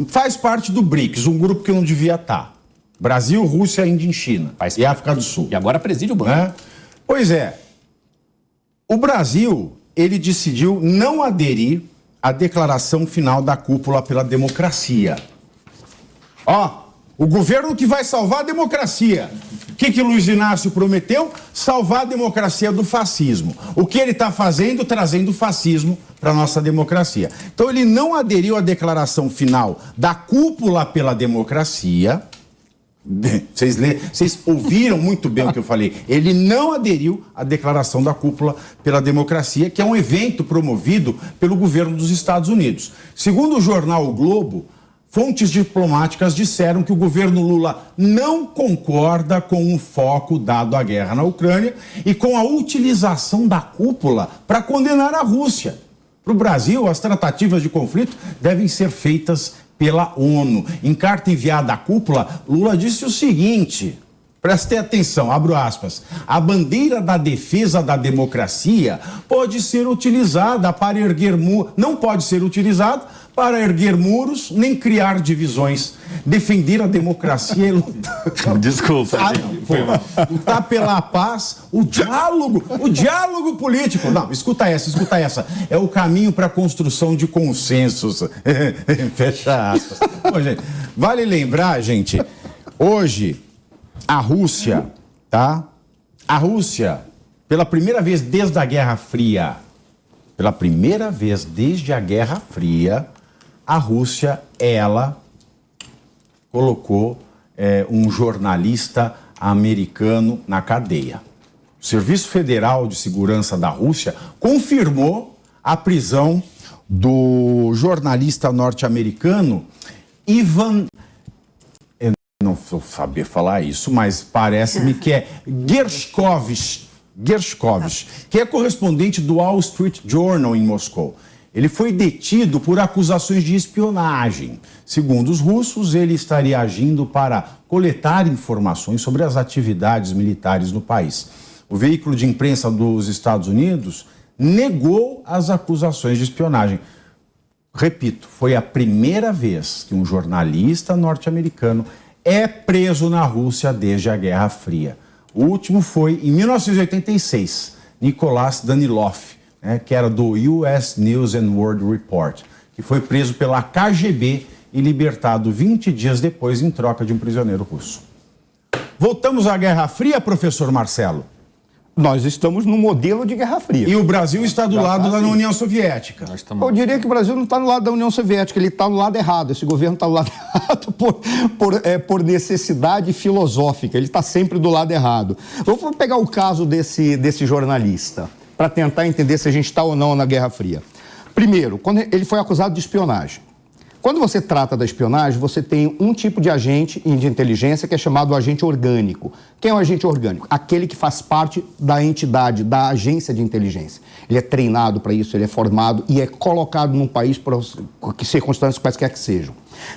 faz parte do BRICS, um grupo que não devia estar. Brasil, Rússia, Índia e China. E África do Sul. E agora preside o banco. Pois é. O Brasil, ele decidiu não aderir à declaração final da Cúpula pela Democracia. O governo que vai salvar a democracia. O que Luiz Inácio prometeu? Salvar a democracia do fascismo. O que ele está fazendo? Trazendo o fascismo para a nossa democracia. Então ele não aderiu à declaração final da Cúpula pela Democracia. Vocês ouviram muito bem o que eu falei. Ele não aderiu à declaração da Cúpula pela Democracia, que é um evento promovido pelo governo dos Estados Unidos. Segundo o jornal O Globo, fontes diplomáticas disseram que o governo Lula não concorda com o foco dado à guerra na Ucrânia e com a utilização da cúpula para condenar a Rússia. Para o Brasil, as tratativas de conflito devem ser feitas pela ONU. Em carta enviada à cúpula, Lula disse o seguinte, prestem atenção, abro aspas, a bandeira da defesa da democracia pode ser utilizada para erguer muros, não pode ser utilizada para erguer muros, nem criar divisões. Defender a democracia e lutar... Desculpa. Lutar pela paz, o diálogo político. Não, escuta essa. É o caminho para a construção de consensos. Fecha aspas. Bom, gente, vale lembrar, gente, hoje, a Rússia, tá? A Rússia, pela primeira vez desde a Guerra Fria, a Rússia, ela colocou um jornalista americano na cadeia. O Serviço Federal de Segurança da Rússia confirmou a prisão do jornalista norte-americano Ivan... Eu não vou saber falar isso, mas parece-me que é Gershkovich, que é correspondente do Wall Street Journal em Moscou. Ele foi detido por acusações de espionagem. Segundo os russos, ele estaria agindo para coletar informações sobre as atividades militares no país. O veículo de imprensa dos Estados Unidos negou as acusações de espionagem. Repito, foi a primeira vez que um jornalista norte-americano é preso na Rússia desde a Guerra Fria. O último foi em 1986, Nikolai Danilov, que era do US News and World Report, que foi preso pela KGB e libertado 20 dias depois em troca de um prisioneiro russo. Voltamos à Guerra Fria, professor Marcelo? Nós estamos no modelo de Guerra Fria. E o Brasil está do lado da União Soviética. Eu diria que o Brasil não está no lado da União Soviética, ele está no lado errado. Esse governo está do lado errado por necessidade filosófica, ele está sempre do lado errado. Vou pegar o caso desse jornalista, para tentar entender se a gente está ou não na Guerra Fria. Primeiro, quando ele foi acusado de espionagem. Quando você trata da espionagem, você tem um tipo de agente de inteligência que é chamado agente orgânico. Quem é o agente orgânico? Aquele que faz parte da entidade, da agência de inteligência. Ele é treinado para isso, ele é formado e é colocado num país por circunstâncias quaisquer que sejam.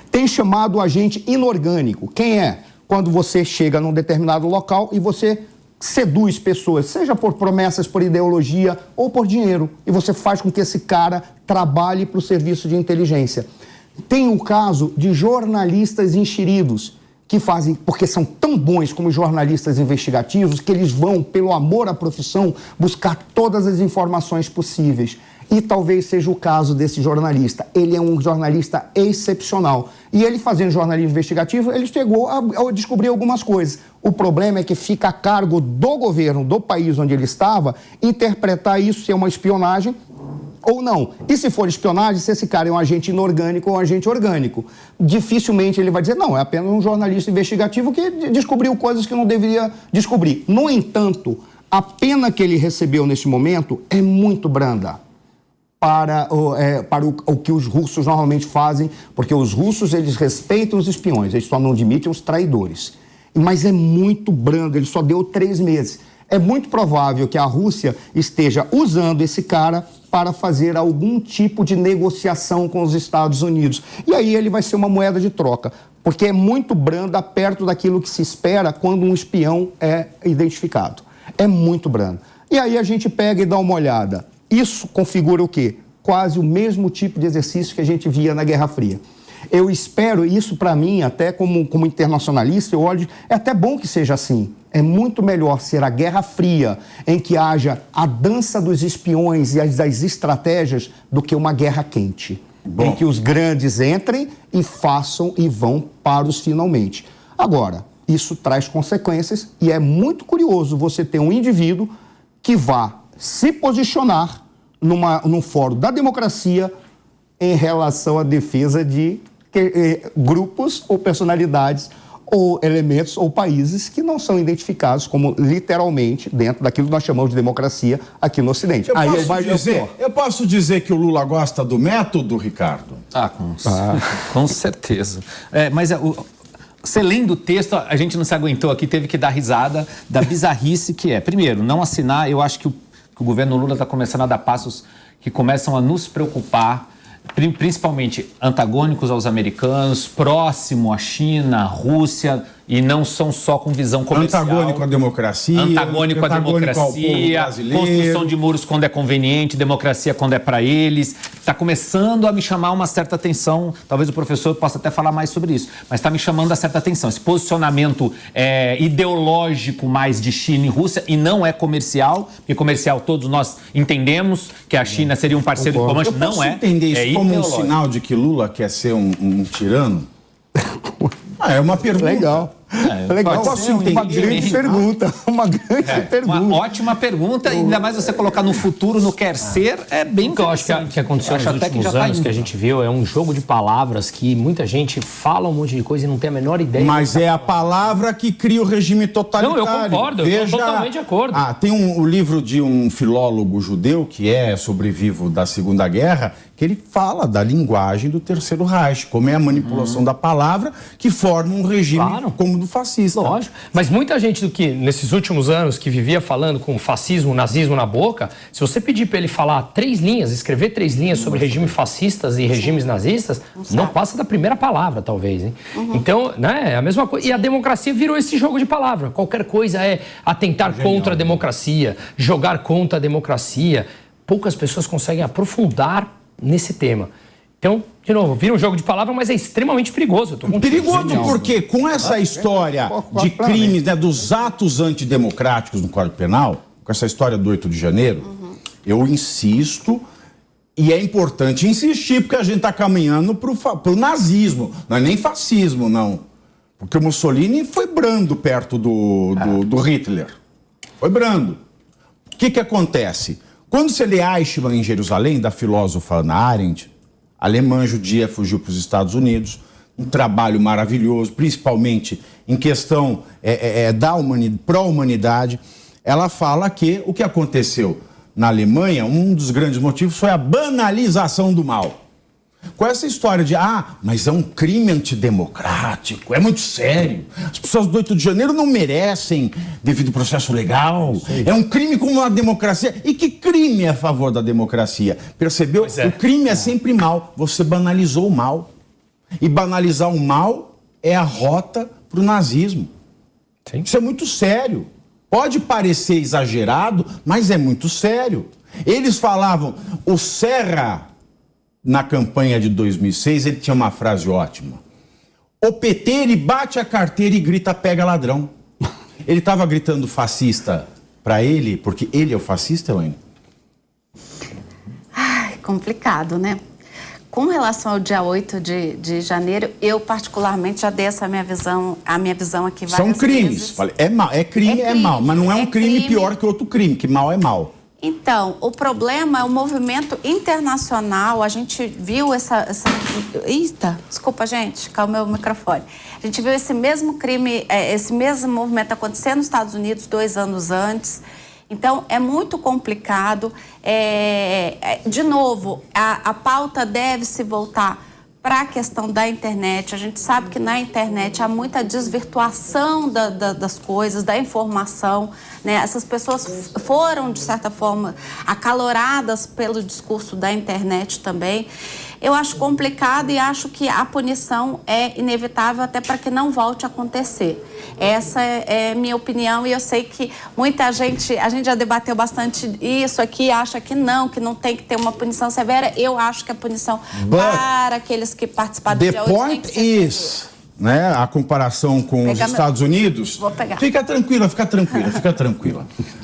Tem chamado agente inorgânico. Quem é? Quando você chega num determinado local e você seduz pessoas, seja por promessas, por ideologia ou por dinheiro, e você faz com que esse cara trabalhe para o serviço de inteligência. Tem o caso de jornalistas enxeridos, que fazem, porque são tão bons como jornalistas investigativos, que eles vão, pelo amor à profissão, buscar todas as informações possíveis. E talvez seja o caso desse jornalista. Ele é um jornalista excepcional. E ele, fazendo jornalismo investigativo, ele chegou a descobrir algumas coisas. O problema é que fica a cargo do governo, do país onde ele estava, interpretar isso se é uma espionagem ou não. E se for espionagem, se esse cara é um agente inorgânico ou um agente orgânico. Dificilmente ele vai dizer, não, é apenas um jornalista investigativo que descobriu coisas que não deveria descobrir. No entanto, a pena que ele recebeu nesse momento é muito branda para o que os russos normalmente fazem, porque os russos, eles respeitam os espiões, eles só não admitem os traidores. Mas é muito brando, ele só deu 3 meses. É muito provável que a Rússia esteja usando esse cara para fazer algum tipo de negociação com os Estados Unidos. E aí ele vai ser uma moeda de troca, porque é muito branda perto daquilo que se espera quando um espião é identificado. É muito brando. E aí a gente pega e dá uma olhada. Isso configura o quê? Quase o mesmo tipo de exercício que a gente via na Guerra Fria. Eu espero, isso para mim, até como internacionalista, eu olho, é até bom que seja assim. É muito melhor ser a Guerra Fria, em que haja a dança dos espiões e das estratégias, do que uma guerra quente, em que os grandes entrem e façam e vão para os finalmente. Agora, isso traz consequências e é muito curioso você ter um indivíduo que vá se posicionar num fórum da democracia em relação à defesa de grupos ou personalidades ou elementos ou países que não são identificados como literalmente dentro daquilo que nós chamamos de democracia aqui no Ocidente. Eu posso dizer que o Lula gosta do método, Ricardo? Com certeza. Mas você lendo o texto, a gente não se aguentou aqui, teve que dar risada da bizarrice que é. Primeiro, não assinar, eu acho que o governo Lula está começando a dar passos que começam a nos preocupar, principalmente antagônicos aos americanos, próximo à China, à Rússia, e não são só com visão comercial. Antagônico à democracia. Antagônico à democracia, construção de muros quando é conveniente, democracia quando é para eles. Está começando a me chamar uma certa atenção, talvez o professor possa até falar mais sobre isso, mas está me chamando a certa atenção. Esse posicionamento ideológico mais de China e Rússia, e não é comercial, porque comercial todos nós entendemos que a China seria um parceiro diplomante, não é. Entender isso como um sinal de que Lula quer ser um tirano? É uma pergunta. Legal. Legal. Posso entender? Uma grande pergunta. Uma grande pergunta. Uma ótima pergunta, ainda mais você colocar no futuro, no quer ser, é bem que eu acho que aconteceu nos últimos anos, que a gente viu, é um jogo de palavras que muita gente fala um monte de coisa e não tem a menor ideia. Mas é a palavra que cria o regime totalitário. Não, eu concordo, eu estou totalmente de acordo. Tem o livro de um filólogo judeu, que é sobrevivo da Segunda Guerra, que ele fala da linguagem do Terceiro Reich, como é a manipulação da palavra que forma um regime como o do fascista. Lógico. Mas muita gente do que, nesses últimos anos, que vivia falando com fascismo, nazismo na boca, se você pedir para ele falar 3 linhas, escrever 3 linhas sobre regimes fascistas e regimes nazistas, não passa da primeira palavra, talvez, hein? Então, né, é a mesma coisa. E a democracia virou esse jogo de palavra. Qualquer coisa é atentar contra a democracia, jogar contra a democracia. Poucas pessoas conseguem aprofundar nesse tema. Então, de novo, vira um jogo de palavra, mas é extremamente perigoso. Perigoso porque com essa história de crimes, né, dos atos antidemocráticos no Código Penal, com essa história do 8 de janeiro, eu insisto, e é importante insistir, porque a gente está caminhando para o nazismo, não é nem fascismo, não. Porque o Mussolini foi brando perto do Hitler. Foi brando. O que acontece? Quando você lê Eichmann em Jerusalém, da filósofa Hannah Arendt, alemã judia, fugiu para os Estados Unidos, um trabalho maravilhoso, principalmente em questão pró-humanidade. Ela fala que o que aconteceu na Alemanha, um dos grandes motivos foi a banalização do mal. Com essa história de, mas é um crime antidemocrático, é muito sério. As pessoas do 8 de janeiro não merecem devido ao processo legal. É um crime como a democracia. E que crime é a favor da democracia? Percebeu? O crime é sempre mal. Você banalizou o mal. E banalizar o mal é a rota para o nazismo. Sim. Isso é muito sério. Pode parecer exagerado, mas é muito sério. Eles falavam, o Serra, na campanha de 2006, ele tinha uma frase ótima. O PT, ele bate a carteira e grita, pega ladrão. Ele estava gritando fascista para ele, porque ele é o fascista, Elaine? Complicado, né? Com relação ao dia 8 de janeiro, eu particularmente já dei essa minha visão aqui várias vezes. São crimes. É crime, é mal, mas não é um crime pior que outro crime, que mal é mal. Então, o problema é o movimento internacional. A gente viu Eita, desculpa, gente, calma o microfone. A gente viu esse mesmo crime, esse mesmo movimento acontecer nos Estados Unidos 2 anos antes. Então, é muito complicado. De novo, a pauta deve se voltar para a questão da internet. A gente sabe que na internet há muita desvirtuação das coisas, da informação, né? Essas pessoas foram, de certa forma, acaloradas pelo discurso da internet também. Eu acho complicado e acho que a punição é inevitável até para que não volte a acontecer. Essa é minha opinião e eu sei que muita gente, a gente já debateu bastante isso aqui, acha que não tem que ter uma punição severa. Eu acho que a punição para aqueles que participaram do dia 8 tem que ser severa. Né, a comparação com os Estados Unidos. Vou pegar. Fica tranquila.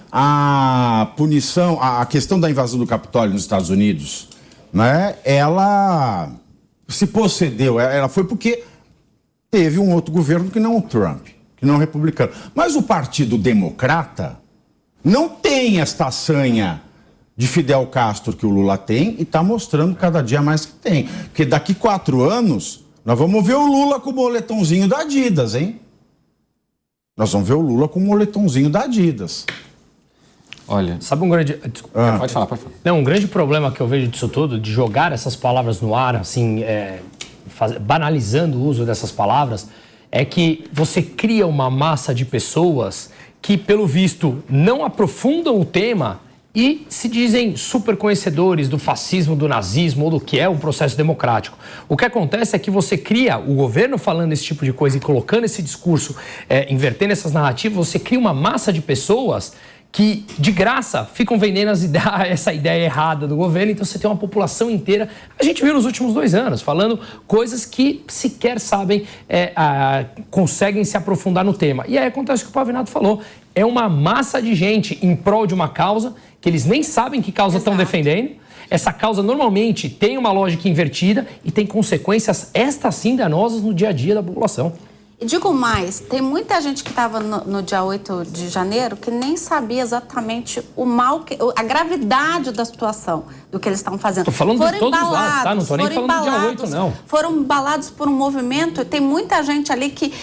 A punição, a questão da invasão do Capitólio nos Estados Unidos, né, ela se procedeu, ela foi porque teve um outro governo que não o Trump, que não o republicano. Mas o Partido Democrata não tem esta sanha de Fidel Castro que o Lula tem e está mostrando cada dia mais que tem. Porque daqui 4 anos... nós vamos ver o Lula com o moletomzinho da Adidas, hein? Nós vamos ver o Lula com o moletomzinho da Adidas. Olha... Sabe um grande... Pode falar. Não, um grande problema que eu vejo disso tudo, de jogar essas palavras no ar, assim, banalizando o uso dessas palavras, é que você cria uma massa de pessoas que, pelo visto, não aprofundam o tema e se dizem super conhecedores do fascismo, do nazismo ou do que é um processo democrático. O que acontece é que você cria, o governo falando esse tipo de coisa e colocando esse discurso, invertendo essas narrativas, você cria uma massa de pessoas que, de graça, ficam vendendo essa ideia errada do governo. Então você tem uma população inteira, a gente viu nos últimos 2 anos, falando coisas que sequer sabem, conseguem se aprofundar no tema. E aí acontece o que o Pavinato falou, é uma massa de gente em prol de uma causa que eles nem sabem que causa estão defendendo. Essa causa normalmente tem uma lógica invertida e tem consequências, estas sim, danosas no dia a dia da população. E digo mais, tem muita gente que estava no dia 8 de janeiro que nem sabia exatamente a gravidade da situação, do que eles estavam fazendo. Estou falando de todos os lados, tá? Não estou nem falando do dia 8, não. Foram embalados por um movimento, tem muita gente ali que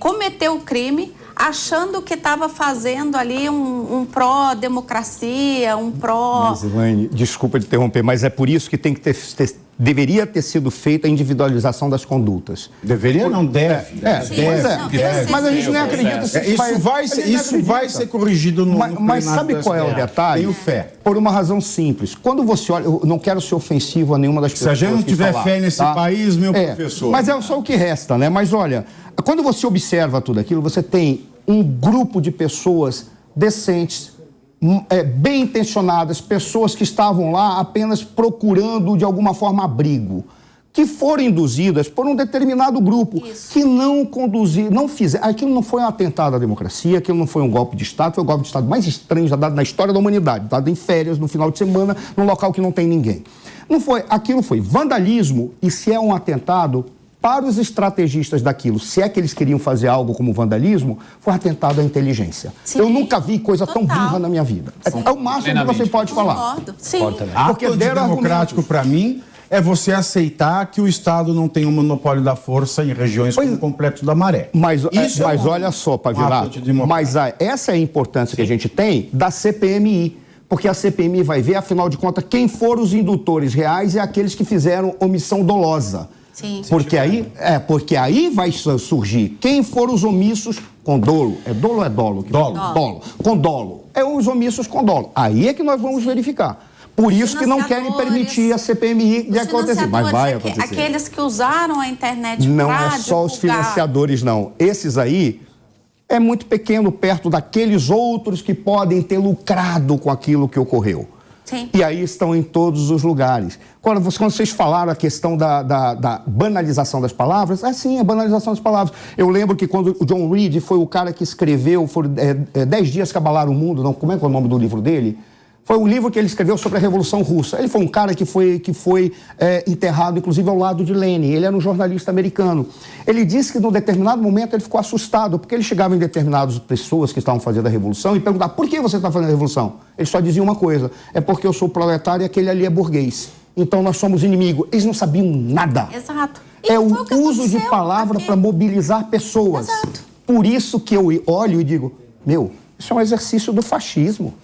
cometeu o crime, achando que estava fazendo ali um pró-democracia, um pró... Mas, Elaine, desculpa te interromper, mas é por isso que deveria ter sido feita a individualização das condutas. Deveria, não deve. Deve. Mas a gente nem acredita. Isso vai ser corrigido no Mas sabe qual é o detalhe? Tenho fé. Por uma razão simples. Quando você olha... Eu não quero ser ofensivo a nenhuma das pessoas. Se a gente não tiver fé nesse país, meu professor... Mas é só o que resta, né? Mas olha, quando você observa tudo aquilo, você tem um grupo de pessoas decentes, bem intencionadas, pessoas que estavam lá apenas procurando, de alguma forma, abrigo, que foram induzidas por um determinado grupo, que não conduziram, não fizeram. Aquilo não foi um atentado à democracia, aquilo não foi um golpe de Estado, foi o golpe de Estado mais estranho já dado na história da humanidade, dado em férias, no final de semana, num local que não tem ninguém. Aquilo foi vandalismo, e se é um atentado... Para os estrategistas daquilo, se é que eles queriam fazer algo como vandalismo, foi um atentado à inteligência. Sim. Eu nunca vi coisa tão burra na minha vida. É o máximo que você pode falar. Sim. Porque antidemocrático, para mim, é você aceitar que o Estado não tem um monopólio da força em regiões como o Complexo da Maré. Mas olha só, Pavinato, essa é a importância que a gente tem da CPMI. Porque a CPMI vai ver, afinal de contas, quem foram os indutores reais e aqueles que fizeram omissão dolosa. Sim. Porque aí vai surgir quem foram os omissos com dolo. É dolo ou é dolo? Dolo. Com dolo. É os omissos com dolo. Aí é que nós vamos verificar. Por isso que não querem permitir a CPMI de acontecer. Mas vai acontecer. Aqueles que usaram a internet para não é só os financiadores, não. Esses aí é muito pequeno perto daqueles outros que podem ter lucrado com aquilo que ocorreu. Sim. E aí estão em todos os lugares. Quando vocês falaram a questão da banalização das palavras, sim, a banalização das palavras. Eu lembro que quando o John Reed foi o cara que escreveu, foram 10 dias que abalaram o mundo, não, como é que é o nome do livro dele? Foi um livro que ele escreveu sobre a Revolução Russa. Ele foi um cara que foi enterrado, inclusive, ao lado de Lenin. Ele era um jornalista americano. Ele disse que, num determinado momento, ele ficou assustado, porque ele chegava em determinadas pessoas que estavam fazendo a Revolução e perguntava, por que você está fazendo a Revolução? Ele só dizia uma coisa, é porque eu sou proletário e aquele ali é burguês. Então, nós somos inimigos. Eles não sabiam nada. Exato. É o uso de palavra para mobilizar pessoas. Exato. Por isso que eu olho e digo, isso é um exercício do fascismo.